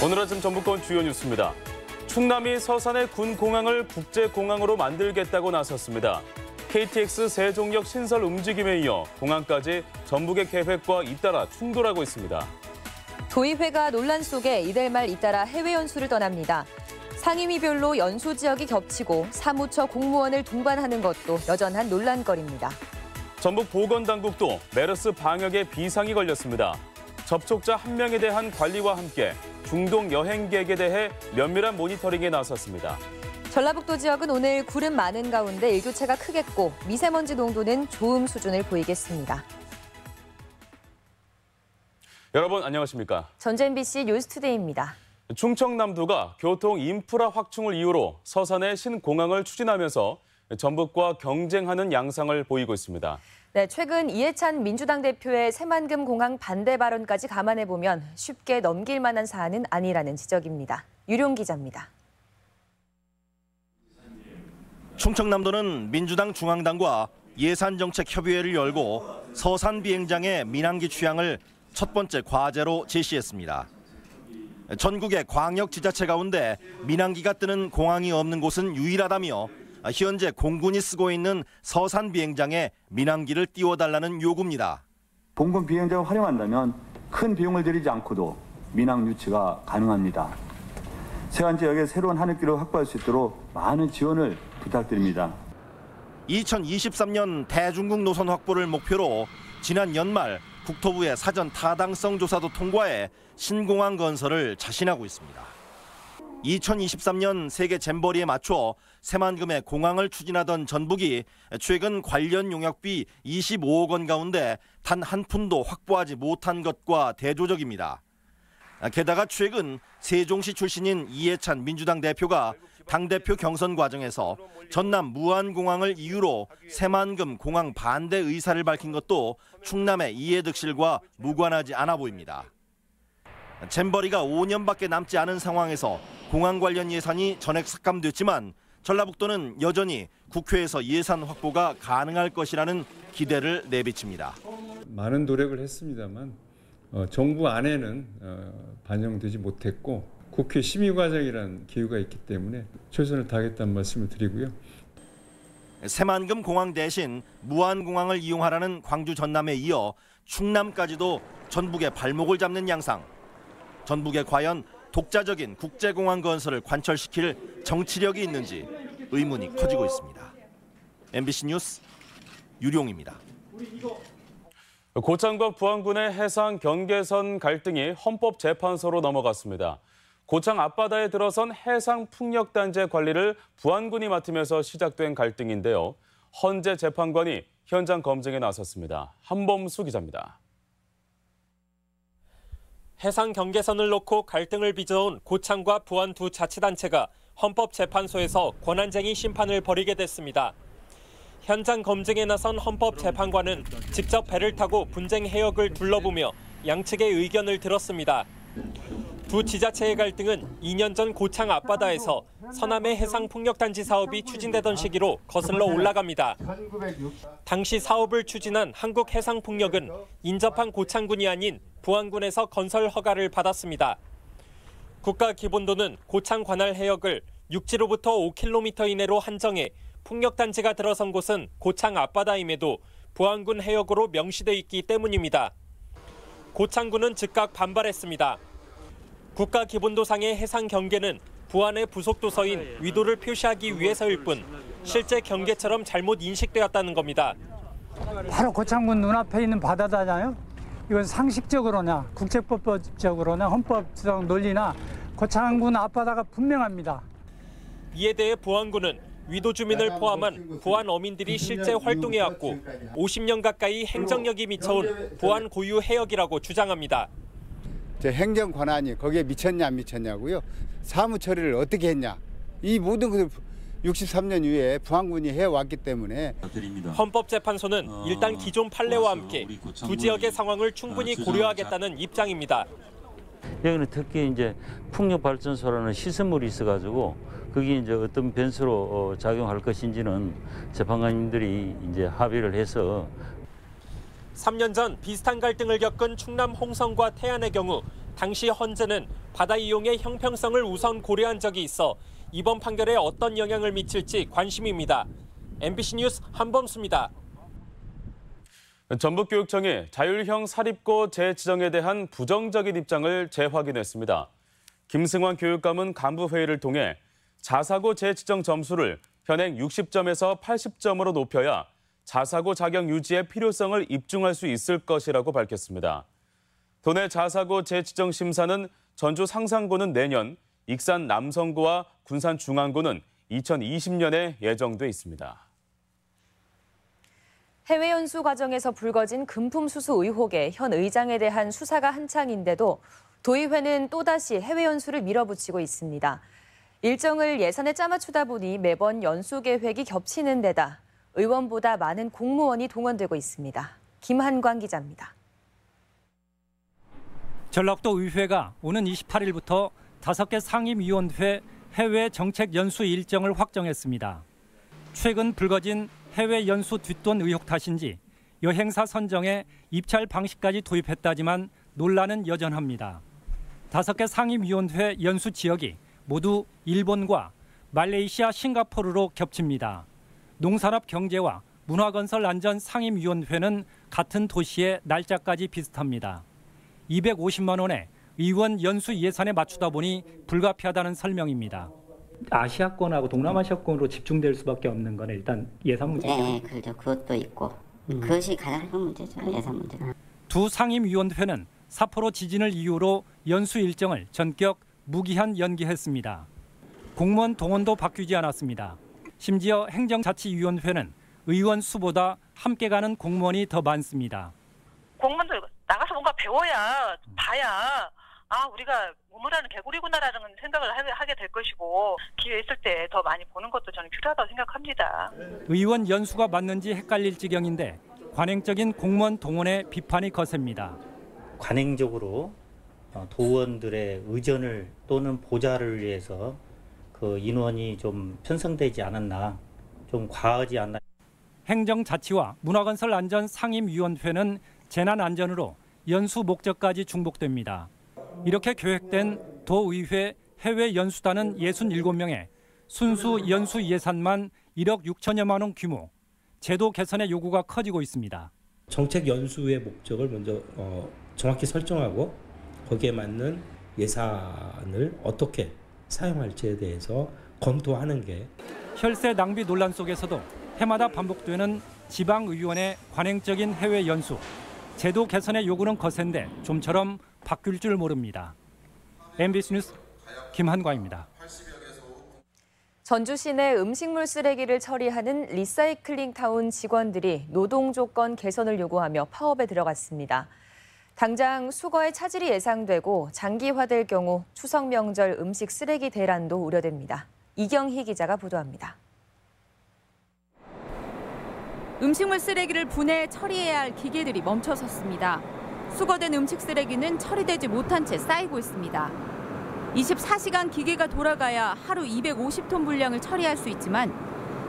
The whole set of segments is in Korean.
오늘 아침 전북권 주요 뉴스입니다. 충남이 서산의 군공항을 국제공항으로 만들겠다고 나섰습니다. KTX 세종역 신설 움직임에 이어 공항까지 전북의 계획과 잇따라 충돌하고 있습니다. 도의회가 논란 속에 이달 말 잇따라 해외 연수를 떠납니다. 상임위별로 연수 지역이 겹치고 사무처 공무원을 동반하는 것도 여전한 논란거리입니다. 전북 보건당국도 메르스 방역에 비상이 걸렸습니다. 접촉자 1명에 대한 관리와 함께 중동 여행객에 대해 면밀한 모니터링에 나섰습니다. 전라북도 지역은 오늘 구름 많은 가운데 일교차가 크겠고 미세먼지 농도는 좋음 수준을 보이겠습니다. 여러분 안녕하십니까? 전주 MBC 뉴스투데이입니다. 충청남도가 교통 인프라 확충을 이유로 서산의 신공항을 추진하면서 전북과 경쟁하는 양상을 보이고 있습니다. 네, 최근 이해찬 민주당 대표의 새만금 공항 반대 발언까지 감안해보면 쉽게 넘길 만한 사안은 아니라는 지적입니다. 유룡 기자입니다. 충청남도는 민주당 중앙당과 예산정책협의회를 열고 서산 비행장의 민항기 취향을 첫 번째 과제로 제시했습니다. 전국의 광역지자체 가운데 민항기가 뜨는 공항이 없는 곳은 유일하다며 현재 공군이 쓰고 있는 서산 비행장에 민항기를 띄워달라는 요구입니다. 공군 비행장을 활용한다면 큰 비용을 들이지 않고도 민항 유치가 가능합니다. 세안 지역에 새로운 하늘길을 확보할 수 있도록 많은 지원을 부탁드립니다. 2023년 대중국 노선 확보를 목표로 지난 연말 국토부의 사전 타당성 조사도 통과해 신공항 건설을 자신하고 있습니다. 2023년 세계 잼버리에 맞춰 새만금의 공항을 추진하던 전북이 최근 관련 용역비 25억 원 가운데 단 한 푼도 확보하지 못한 것과 대조적입니다. 게다가 최근 세종시 출신인 이해찬 민주당 대표가 당대표 경선 과정에서 전남 무안공항을 이유로 새만금 공항 반대 의사를 밝힌 것도 충남의 이해득실과 무관하지 않아 보입니다. 잼버리가 5년밖에 남지 않은 상황에서 공항 관련 예산이 전액 삭감됐지만 전라북도는 여전히 국회에서 예산 확보가 가능할 것이라는 기대를 내비칩니다. 많은 노력을 했습니다만 정부 안에는 반영되지 못했고 국회 심의 과정이라는 기구가 있기 때문에 최선을 다하겠다는 말씀을 드리고요. 새만금 공항 대신 무안공항을 이용하라는 광주 전남에 이어 충남까지도 전북의 발목을 잡는 양상. 전북에 과연 독자적인 국제공항 건설을 관철시킬 정치력이 있는지 의문이 커지고 있습니다. MBC 뉴스 유룡입니다. 고창과 부안군의 해상 경계선 갈등이 헌법재판소로 넘어갔습니다. 고창 앞바다에 들어선 해상풍력단지 관리를 부안군이 맡으면서 시작된 갈등인데요. 헌재 재판관이 현장 검증에 나섰습니다. 한범수 기자입니다. 해상 경계선을 놓고 갈등을 빚어온 고창과 부안 두 자치단체가 헌법재판소에서 권한쟁의 심판을 벌이게 됐습니다. 현장 검증에 나선 헌법재판관은 직접 배를 타고 분쟁 해역을 둘러보며 양측의 의견을 들었습니다. 두 지자체의 갈등은 2년 전 고창 앞바다에서 서남해 해상풍력단지 사업이 추진되던 시기로 거슬러 올라갑니다. 당시 사업을 추진한 한국해상풍력은 인접한 고창군이 아닌 부안군에서 건설 허가를 받았습니다. 국가기본도는 고창 관할 해역을 육지로부터 5km 이내로 한정해 풍력단지가 들어선 곳은 고창 앞바다임에도 부안군 해역으로 명시돼 있기 때문입니다. 고창군은 즉각 반발했습니다. 국가기본도상의 해상 경계는 부안의 부속도서인 위도를 표시하기 위해서일 뿐 실제 경계처럼 잘못 인식되었다는 겁니다. 바로 고창군 눈앞에 있는 바다잖아요. 이건 상식적으로나 국제법적으로나 헌법적 논리나 고창군 앞바다가 분명합니다. 이에 대해 부안군은 위도 주민을 포함한 부안 어민들이 실제 활동해왔고 50년 가까이 행정력이 미쳐온 부안 고유 해역이라고 주장합니다. 행정 권한이 거기에 미쳤냐 안 미쳤냐고요. 사무 처리를 어떻게 했냐. 이 모든 것을 63년 이후에 부안군이 해왔기 때문에 헌법재판소는 일단 기존 판례와 함께 두 지역의 상황을 충분히 고려하겠다는 입장입니다. 여기는 특히 이제 풍력 발전소라는 시설물이 있어가지고 그게 이제 어떤 변수로 작용할 것인지는 재판관님들이 이제 합의를 해서 3년 전 비슷한 갈등을 겪은 충남 홍성과 태안의 경우 당시 헌재는 바다 이용의 형평성을 우선 고려한 적이 있어 이번 판결에 어떤 영향을 미칠지 관심입니다. MBC 뉴스 한범수입니다. 전북교육청이 자율형 사립고 재지정에 대한 부정적인 입장을 재확인했습니다. 김승환 교육감은 간부회의를 통해 자사고 재지정 점수를 현행 60점에서 80점으로 높여야 자사고 자격 유지의 필요성을 입증할 수 있을 것이라고 밝혔습니다. 도내 자사고 재지정 심사는 전주 상산고는 내년, 익산 남성고와 군산 중앙고는 2020년에 예정돼 있습니다. 해외 연수 과정에서 불거진 금품 수수 의혹에 현 의장에 대한 수사가 한창인데도 도의회는 또다시 해외 연수를 밀어붙이고 있습니다. 일정을 예산에 짜맞추다 보니 매번 연수 계획이 겹치는 데다 의원보다 많은 공무원이 동원되고 있습니다. 김한광 기자입니다. 전라도 의회가 오는 28일부터 5개 상임위원회 해외 정책 연수 일정을 확정했습니다. 최근 불거진 해외 연수 뒷돈 의혹 탓인지 여행사 선정에 입찰 방식까지 도입했다지만 논란은 여전합니다. 5개 상임위원회 연수 지역이 모두 일본과 말레이시아, 싱가포르로 겹칩니다. 농산업 경제와 문화건설 안전 상임위원회는 같은 도시의 날짜까지 비슷합니다. 250만 원의 의원 연수 예산에 맞추다 보니 불가피하다는 설명입니다. 아시아권하고 동남아시아권으로 집중될 수밖에 없는 건 일단 예산 문제죠. 네, 그렇죠. 그것도 있고 그것이 가장 큰 문제죠. 예산 문제. 두 상임위원회는 사포로 지진을 이유로 연수 일정을 전격 무기한 연기했습니다. 공무원 동원도 바뀌지 않았습니다. 심지어 행정자치위원회는 의원 수보다 함께 가는 공무원이 더 많습니다. 공무원들 나가서 뭔가 배워야 봐야 우리가 우물하는 개구리구나라는 생각을 하게 될 것이고 기회 있을 때 더 많이 보는 것도 저는 필요하다고 생각합니다. 의원 연수가 맞는지 헷갈릴 지경인데 관행적인 공무원 동원의 비판이 거셉니다. 관행적으로 도원들의 의전을 또는 보좌를 위해서 그 인원이 좀 편성되지 않았나, 좀 과하지 않나. 행정자치와 문화건설 안전 상임위원회는 재난안전으로 연수 목적까지 중복됩니다. 이렇게 계획된 도의회 해외 연수단은 67명에 순수 연수 예산만 1억 6천여만 원 규모, 제도 개선의 요구가 커지고 있습니다. 정책 연수의 목적을 먼저 정확히 설정하고 거기에 맞는 예산을 어떻게 사용할지에 대해서 검토하는 게. 혈세 낭비 논란 속에서도 해마다 반복되는 지방의원의 관행적인 해외 연수, 제도 개선의 요구는 거센데 좀처럼 바뀔 줄 모릅니다. MBC 뉴스 김한광입니다. 전주 시내 음식물 쓰레기를 처리하는 리사이클링 타운 직원들이 노동 조건 개선을 요구하며 파업에 들어갔습니다. 당장 수거의 차질이 예상되고 장기화될 경우 추석 명절 음식 쓰레기 대란도 우려됩니다. 이경희 기자가 보도합니다. 음식물 쓰레기를 분해 처리해야 할 기계들이 멈춰섰습니다. 수거된 음식 쓰레기는 처리되지 못한 채 쌓이고 있습니다. 24시간 기계가 돌아가야 하루 250톤 분량을 처리할 수 있지만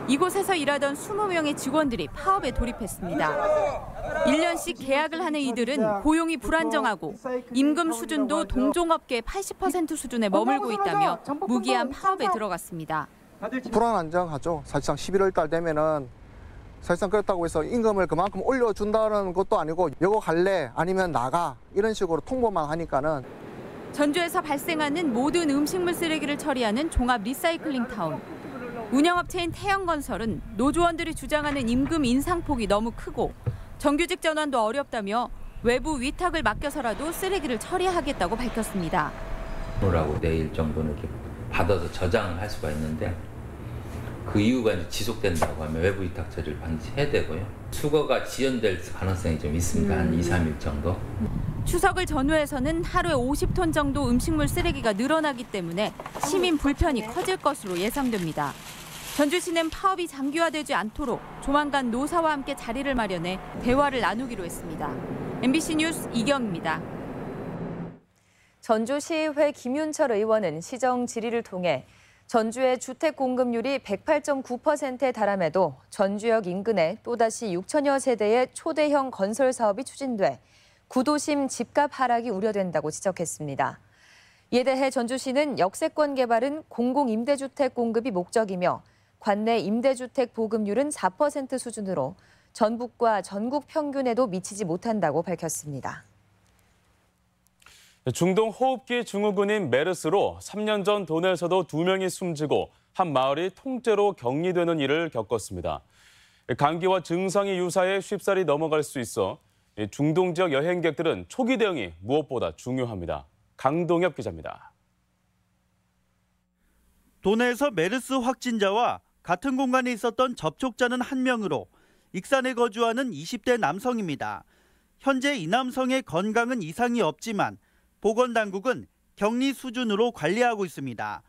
이곳에서 일하던 20명의 직원들이 파업에 돌입했습니다. 1년씩 계약을 하는 이들은 고용이 불안정하고 임금 수준도 동종업계 80% 수준에 머물고 있다며 무기한 파업에 들어갔습니다. 불안안정하죠. 사실상 11월 달 되면은 사실상 그렇다고 해서 임금을 그만큼 올려준다는 것도 아니고 여거 갈래 아니면 나가 이런 식으로 통보만 하니까는. 전주에서 발생하는 모든 음식물 쓰레기를 처리하는 종합 리사이클링 타운. 운영업체인 태영건설은 노조원들이 주장하는 임금 인상폭이 너무 크고 정규직 전환도 어렵다며 외부 위탁을 맡겨서라도 쓰레기를 처리하겠다고 밝혔습니다. 오늘하고 내일 정도는 이렇게 받아서 저장을 할 수가 있는데 그 이유가 이제 지속된다고 하면 외부 위탁 처리를 반드시 해야 되고요. 수거가 지연될 가능성이 좀 있습니다. 한 2, 3일 정도. 추석을 전후해서는 하루에 50톤 정도 음식물 쓰레기가 늘어나기 때문에 시민 불편이 커질 것으로 예상됩니다. 전주시는 파업이 장기화되지 않도록 조만간 노사와 함께 자리를 마련해 대화를 나누기로 했습니다. MBC 뉴스 이경입니다. 전주시의회 김윤철 의원은 시정 질의를 통해 전주의 주택 공급률이 108.9%에 달함에도 전주역 인근에 또다시 6천여 세대의 초대형 건설 사업이 추진돼 구도심 집값 하락이 우려된다고 지적했습니다. 이에 대해 전주시는 역세권 개발은 공공임대주택 공급이 목적이며 관내 임대주택 보급률은 4% 수준으로 전북과 전국 평균에도 미치지 못한다고 밝혔습니다. 중동 호흡기 증후군인 메르스로 3년 전 도내에서도 2명이 숨지고 한 마을이 통째로 격리되는 일을 겪었습니다. 감기와 증상이 유사해 쉽사리 넘어갈 수 있어 중동 지역 여행객들은 초기 대응이 무엇보다 중요합니다. 강동엽 기자입니다. 도내에서 메르스 확진자와 같은 공간에 있었던 접촉자는 1명으로 익산에 거주하는 20대 남성입니다. 현재 이 남성의 건강은 이상이 없지만 보건당국은 격리 수준으로 관리하고 있습니다.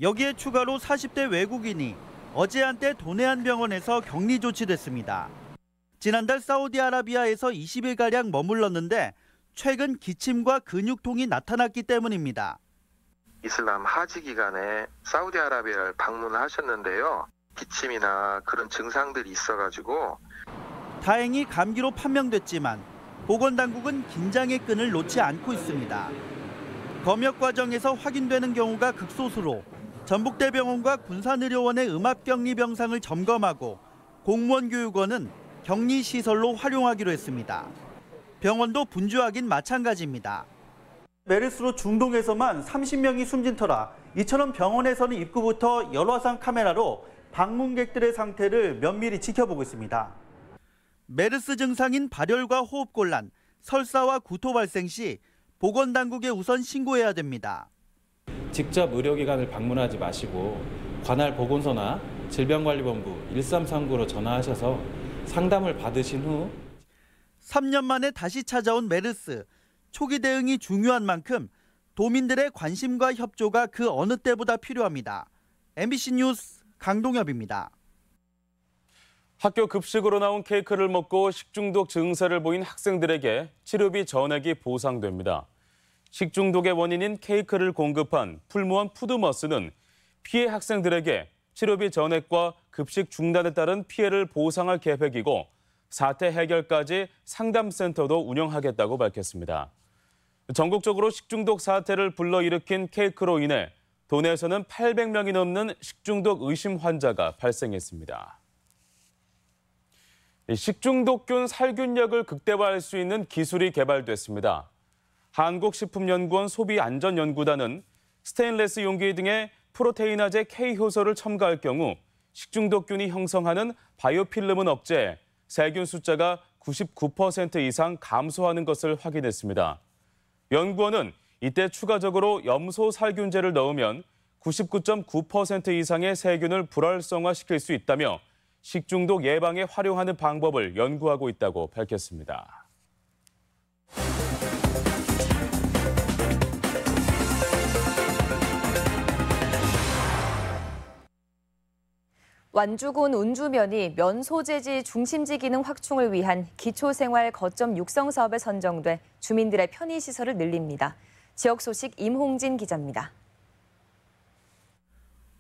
여기에 추가로 40대 외국인이 어제 한때 도내 한 병원에서 격리 조치됐습니다. 지난달 사우디아라비아에서 20일가량 머물렀는데 최근 기침과 근육통이 나타났기 때문입니다. 이슬람 하지 기간에 사우디아라비아를 방문을 하셨는데요. 기침이나 그런 증상들이 있어가지고 다행히 감기로 판명됐지만 보건당국은 긴장의 끈을 놓지 않고 있습니다. 검역 과정에서 확인되는 경우가 극소수로 전북대병원과 군산의료원의 음압격리 병상을 점검하고 공무원교육원은 격리시설로 활용하기로 했습니다. 병원도 분주하긴 마찬가지입니다. 메르스로 중동에서만 30명이 숨진 터라 이처럼 병원에서는 입구부터 열화상 카메라로 방문객들의 상태를 면밀히 지켜보고 있습니다. 메르스 증상인 발열과 호흡곤란, 설사와 구토 발생 시 보건당국에 우선 신고해야 됩니다. 직접 의료기관을 방문하지 마시고 관할 보건소나 질병관리본부 1339로 전화하셔서 상담을 받으신 후 3년 만에 다시 찾아온 메르스. 초기 대응이 중요한 만큼 도민들의 관심과 협조가 그 어느 때보다 필요합니다. MBC 뉴스 강동엽입니다. 학교 급식으로 나온 케이크를 먹고 식중독 증세를 보인 학생들에게 치료비 전액이 보상됩니다. 식중독의 원인인 케이크를 공급한 풀무원 푸드머스는 피해 학생들에게 치료비 전액과 급식 중단에 따른 피해를 보상할 계획이고 사태 해결까지 상담센터도 운영하겠다고 밝혔습니다. 전국적으로 식중독 사태를 불러일으킨 케이크로 인해 도내에서는 800명이 넘는 식중독 의심 환자가 발생했습니다. 식중독균 살균력을 극대화할 수 있는 기술이 개발됐습니다. 한국식품연구원 소비안전연구단은 스테인레스 용기 등의 프로테이나제 K효소를 첨가할 경우 식중독균이 형성하는 바이오필름은 억제해 세균 숫자가 99% 이상 감소하는 것을 확인했습니다. 연구원은 이때 추가적으로 염소 살균제를 넣으면 99.9% 이상의 세균을 불활성화시킬 수 있다며 식중독 예방에 활용하는 방법을 연구하고 있다고 밝혔습니다. 완주군 운주면이 면소재지 중심지 기능 확충을 위한 기초생활 거점 육성 사업에 선정돼 주민들의 편의시설을 늘립니다. 지역 소식 임홍진 기자입니다.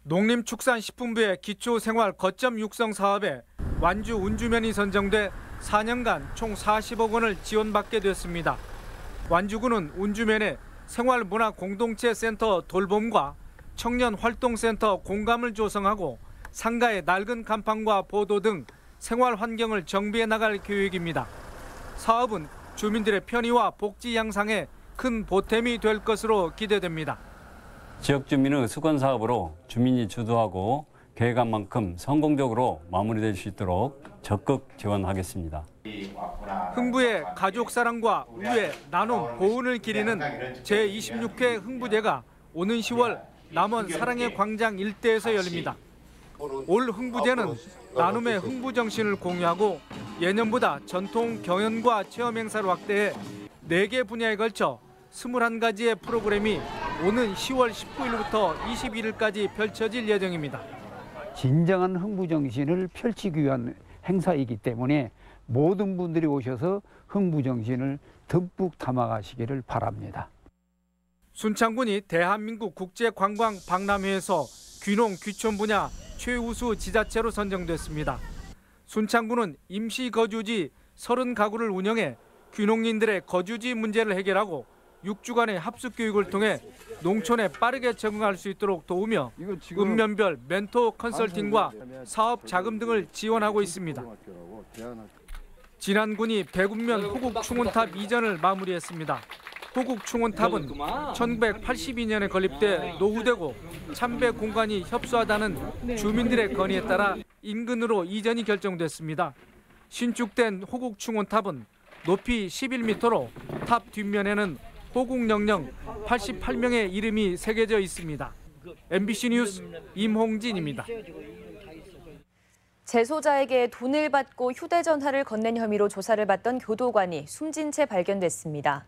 농림축산식품부의 기초생활 거점 육성 사업에 완주 운주면이 선정돼 4년간 총 40억 원을 지원받게 됐습니다. 완주군은 운주면에 생활문화공동체센터 돌봄과 청년활동센터 공감을 조성하고 상가의 낡은 간판과 보도 등 생활 환경을 정비해 나갈 계획입니다. 사업은 주민들의 편의와 복지 향상에 큰 보탬이 될 것으로 기대됩니다. 지역 주민의 수건 사업으로 주민이 주도하고 계획한 만큼 성공적으로 마무리될 수 있도록 적극 지원하겠습니다. 흥부의 가족사랑과 우애, 나눔, 보훈을 기리는 제26회 흥부제가 오는 10월 남원 사랑의 광장 일대에서 열립니다. 올 흥부제는 나눔의 흥부정신을 공유하고 예년보다 전통 경연과 체험 행사를 확대해 4개 분야에 걸쳐 21가지의 프로그램이 오는 10월 19일부터 21일까지 펼쳐질 예정입니다. 진정한 흥부정신을 펼치기 위한 행사이기 때문에 모든 분들이 오셔서 흥부정신을 듬뿍 담아가시기를 바랍니다. 순창군이 대한민국 국제관광 박람회에서 귀농, 귀촌 분야 최우수 지자체로 선정됐습니다. 순창군은 임시거주지 30가구를 운영해 귀농인들의 거주지 문제를 해결하고 6주간의 합숙 교육을 통해 농촌에 빠르게 적응할 수 있도록 도우며 읍면별 멘토 컨설팅과 사업 자금 등을 지원하고 있습니다. 진안군이 백운면 호국 충원탑 이전을 마무리했습니다. 호국 충원탑은 1982년에 건립돼 노후되고 참배 공간이 협소하다는 주민들의 건의에 따라 인근으로 이전이 결정됐습니다. 신축된 호국 충원탑은 높이 11m로 탑 뒷면에는 호국영령 88명의 이름이 새겨져 있습니다. MBC 뉴스 임홍진입니다. 재소자에게 돈을 받고 휴대전화를 건넨 혐의로 조사를 받던 교도관이 숨진 채 발견됐습니다.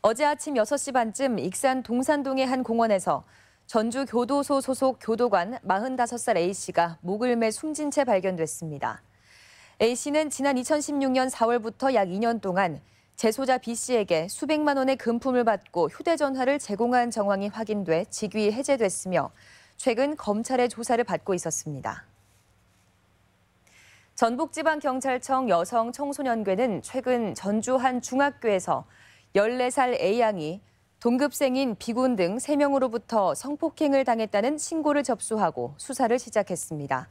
어제 아침 6시 반쯤 익산 동산동의 한 공원에서 전주 교도소 소속 교도관 45살 A씨가 목을 매 숨진 채 발견됐습니다. A씨는 지난 2016년 4월부터 약 2년 동안 재소자 B씨에게 수백만 원의 금품을 받고 휴대전화를 제공한 정황이 확인돼 직위 해제됐으며 최근 검찰의 조사를 받고 있었습니다. 전북지방경찰청 여성청소년괴는 최근 전주 한 중학교에서 14살 A양이 동급생인 B군 등 3명으로부터 성폭행을 당했다는 신고를 접수하고 수사를 시작했습니다.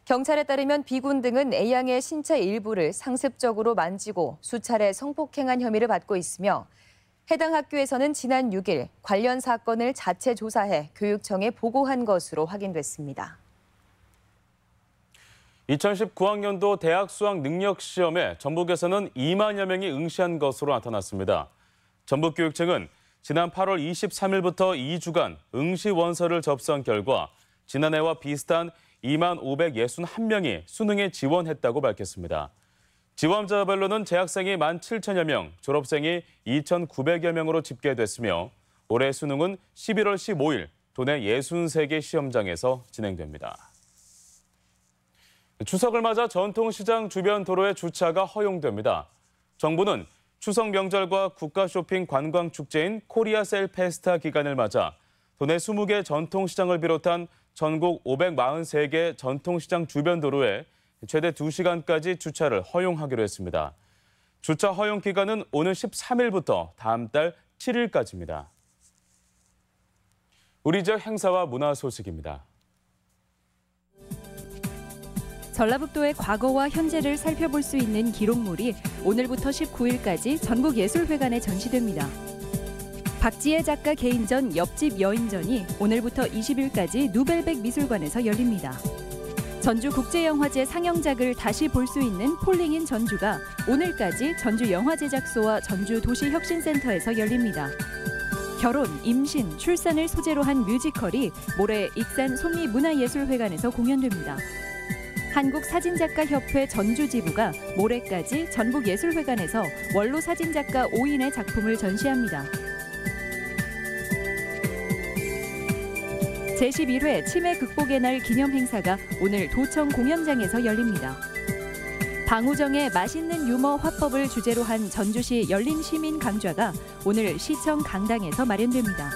경찰에 따르면 B군 등은 A양의 신체 일부를 상습적으로 만지고 수차례 성폭행한 혐의를 받고 있으며 해당 학교에서는 지난 6일 관련 사건을 자체 조사해 교육청에 보고한 것으로 확인됐습니다. 2019학년도 대학 수학 능력 시험에 전북에서는 2만여 명이 응시한 것으로 나타났습니다. 전북교육청은 지난 8월 23일부터 2주간 응시 원서를 접수한 결과 지난해와 비슷한 2만 561명이 수능에 지원했다고 밝혔습니다. 지원자별로는 재학생이 17,000여 명, 졸업생이 2,900여 명으로 집계됐으며 올해 수능은 11월 15일 도내 63개 시험장에서 진행됩니다. 추석을 맞아 전통시장 주변 도로의 주차가 허용됩니다. 정부는 추석 명절과 국가 쇼핑 관광 축제인 코리아셀 페스타 기간을 맞아 도내 20개 전통시장을 비롯한 전국 543개 전통시장 주변 도로에 최대 2시간까지 주차를 허용하기로 했습니다. 주차 허용 기간은 오는 13일부터 다음 달 7일까지입니다. 우리 지역 행사와 문화 소식입니다. 전라북도의 과거와 현재를 살펴볼 수 있는 기록물이 오늘부터 19일까지 전국예술회관에 전시됩니다. 박지혜 작가 개인전 옆집 여인전이 오늘부터 20일까지 누벨백 미술관에서 열립니다. 전주국제영화제 상영작을 다시 볼 수 있는 폴링인 전주가 오늘까지 전주영화제작소와 전주도시혁신센터에서 열립니다. 결혼, 임신, 출산을 소재로 한 뮤지컬이 모레 익산 소미문화예술회관에서 공연됩니다. 한국사진작가협회 전주지부가 모레까지 전북예술회관에서 원로 사진작가 5인의 작품을 전시합니다. 제11회 치매 극복의 날 기념행사가 오늘 도청 공연장에서 열립니다. 방우정의 맛있는 유머 화법을 주제로 한 전주시 열린시민 강좌가 오늘 시청 강당에서 마련됩니다.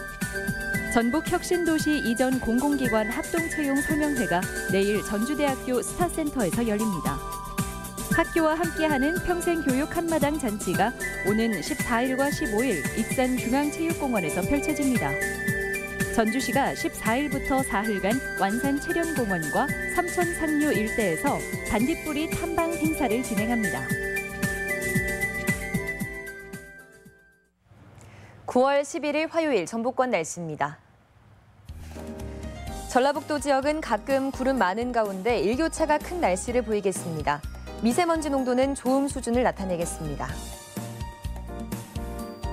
전북혁신도시 이전 공공기관 합동채용 설명회가 내일 전주대학교 스타센터에서 열립니다. 학교와 함께하는 평생교육 한마당 잔치가 오는 14일과 15일 익산중앙체육공원에서 펼쳐집니다. 전주시가 14일부터 사흘간 완산체련공원과 삼천상류 일대에서 반딧불이 탐방 행사를 진행합니다. 9월 11일 화요일 전북권 날씨입니다. 전라북도 지역은 가끔 구름 많은 가운데 일교차가 큰 날씨를 보이겠습니다. 미세먼지 농도는 좋음 수준을 나타내겠습니다.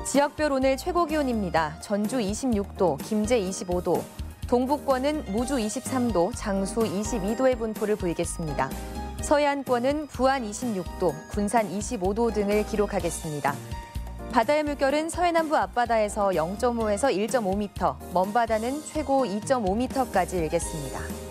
지역별 오늘 최고 기온입니다. 전주 26도, 김제 25도, 동북권은 무주 23도, 장수 22도의 분포를 보이겠습니다. 서해안권은 부안 26도, 군산 25도 등을 기록하겠습니다. 바다의 물결은 서해남부 앞바다에서 0.5에서 1.5m, 먼바다는 최고 2.5m까지 일겠습니다.